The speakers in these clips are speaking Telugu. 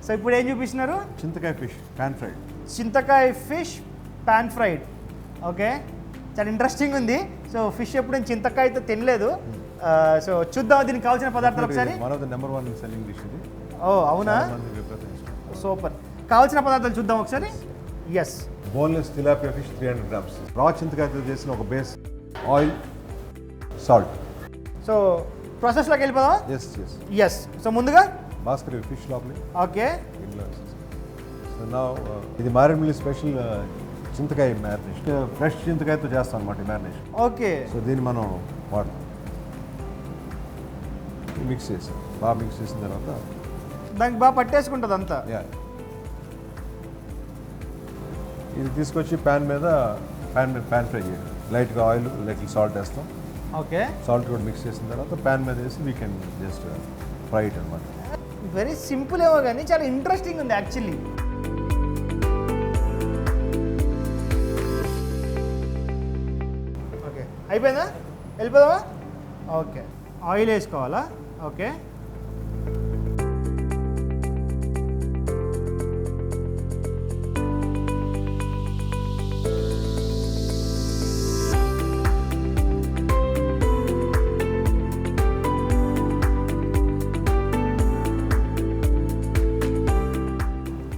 సో ఇప్పుడు ఏం చూపిస్తున్నారు? చింతకాయ ఫిష్ పాన్ ఫ్రైడ్. చింతకాయ ఫిష్ పాన్ ఫ్రైడ్. ఓకే, చాలా ఇంట్రెస్టింగ్ ఉంది. సో ఫిష్ ఎప్పుడు నేను చింతకాయతో తినలేదు. సో చూద్దాం దీనికి కావాల్సిన పదార్థాలు ఒకసారి. One of the number 1 selling dish ఇది. ఓ అవునా, సూపర్. కావాల్సిన పదార్థాలు చూద్దాం ఒకసారి. Yes, boneless tilapia fish 300 grams. రా చింతకాయతో చేసిన ఒక బేస్, ఆయిల్, సాల్ట్. సో ప్రాసెస్లోకి వెళ్ళిపోదాం. Yes yes yes. సో ముందుగా భాస్కర్ ఫిష్ లోపలి. ఓకే. సో నా ఇది మారేడుమిల్లి స్పెషల్ చింతకాయ మ్యారినేషన్. ఫ్రెష్ చింతకాయతో చేస్తాం అనమాట ఈ మ్యారినేషన్. ఓకే. సో దీన్ని మనం వాడతాం. మిక్స్ చేసాం, బాగా మిక్స్ చేసిన తర్వాత దానికి బాగా పట్టేసుకుంటుంది అంతా. ఇది తీసుకొచ్చి ప్యాన్ ఫ్రై చేయాలి. లైట్గా ఆయిల్, లైట్ సాల్ట్ వేస్తాం. ఓకే. సాల్ట్ కూడా మిక్స్ చేసిన తర్వాత ప్యాన్ మీద వేసి we can just fry it అనమాట. వెరీ సింపుల్ ఏమో కానీ చాలా ఇంట్రెస్టింగ్ ఉంది యాక్చువల్లీ. ఓకే, అయిపోయిందా? వెళ్ళిపోదామా? ఓకే, ఆయిల్ వేసుకోవాలా? ఓకే.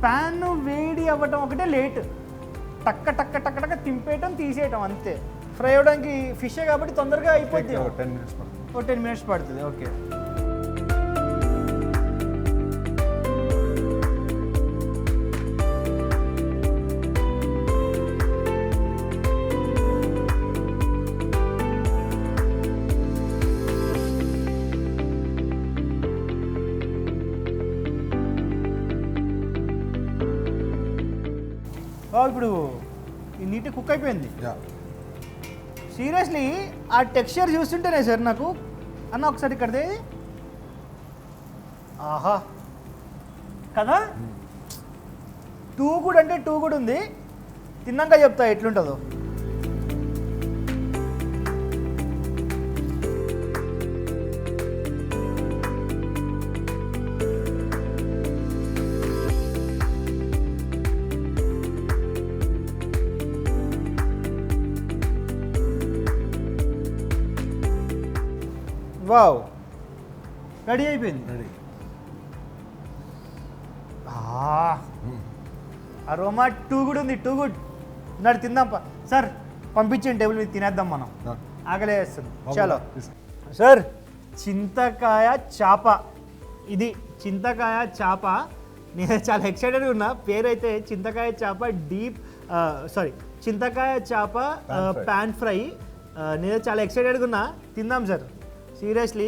ప్యాన్ వేడి అవ్వటం ఒకటే లేట్. టక్క టక్క టక్క టక్క తింపేయటం, తీసేయటం అంతే. ఫ్రై అవ్వడానికి ఫిషే కాబట్టి తొందరగా అయిపోద్ది. 10 minutes పడుతుంది. 10 minutes పడుతుంది. ఓకే. ఇప్పుడు ఈ నీట్ కుక్ అయిపోయింది. సీరియస్లీ ఆ టెక్స్చర్ చూస్తుంటేనే సార్ నాకు అన్న ఒకసారి ఇక్కడదే. ఆహా కదా, టూ గుడ్ అంటే టూ గుడ్ ఉంది. తిన్నాక చెప్తా ఎట్లుంటుందో. వావ్, రెడీ అయిపోయింది. రెడీ. అరోమా టూ గుడ్ ఉంది, టూ గుడ్. నాడు తిందాం సార్, పంపించండి టేబుల్ మీద తినేద్దాం మనం. ఆకలి వేస్తుంది. చలో సార్, చింతకాయ చాప. ఇది చింతకాయ చాప. నేను చాలా ఎక్సైటెడ్గా ఉన్నా. పేరు అయితే చింతకాయ చాప చింతకాయ చాప పాన్ ఫ్రై. నేను చాలా ఎక్సైటెడ్గా ఉన్నా. తిందాం సార్ సీరియస్లీ.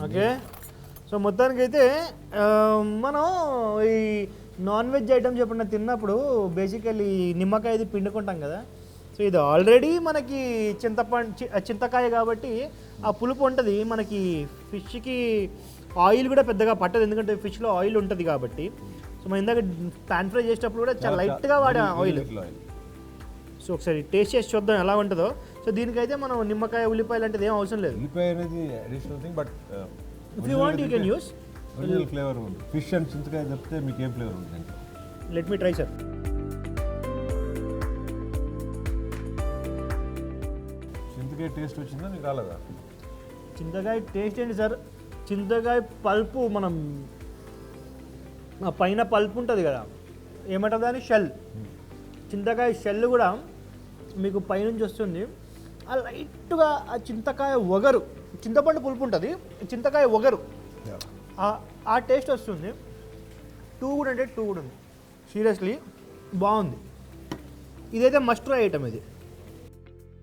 ఓకే. సో మొత్తానికైతే మనం ఈ నాన్ వెజ్ ఐటమ్స్ ఎప్పుడన్నా తిన్నప్పుడు బేసికలీ నిమ్మకాయది పిండుకుంటాం కదా. సో ఇది ఆల్రెడీ మనకి చింతకాయ కాబట్టి ఆ పులుపు ఉంటుంది. మనకి ఫిష్కి ఆయిల్ కూడా పెద్దగా పట్టదు, ఎందుకంటే ఫిష్లో ఆయిల్ ఉంటుంది కాబట్టి. సో మనం ఇందాక పాన్ ఫ్రై చేసేటప్పుడు కూడా చాలా లైట్గా వాడాం ఆయిల్. సో ఒకసారి టేస్ట్ చేసి చూద్దాం ఎలా ఉంటుందో. సో దీనికైతే మనం నిమ్మకాయ, ఉల్లిపాయ లాంటిది ఏం అవసరం లేదు. ఉల్లిపాయ అనేది additional thing, but if you want you can use. Original flavour ఉంది. ఫిష్ అండ్ చింతకాయ చెప్తే మీకు ఏం ఫ్లేవర్ ఉంటుంది? Let me try sir. చింతకాయ టేస్ట్ వచ్చిందా మీకు? రాలేదా? చింతకాయ టేస్ట్ ఏంటి సార్? చింతకాయ పల్పు, మనం పైన పల్పు ఉంటుంది కదా, ఏమంటుంది అని, షెల్. చింతకాయ షెల్ కూడా మీకు పైనుంచి వస్తుంది. ఆ లైట్గా ఆ చింతకాయ ఒగరు, చింతపండు పులుపు ఉంటుంది, చింతకాయ ఒగరు, ఆ టేస్ట్ వస్తుంది. టూ కూడా అంటే టూ కూడా ఉంది. సీరియస్లీ బాగుంది. ఇదైతే మస్ట్ ట్రై ఐటమ్ ఇది.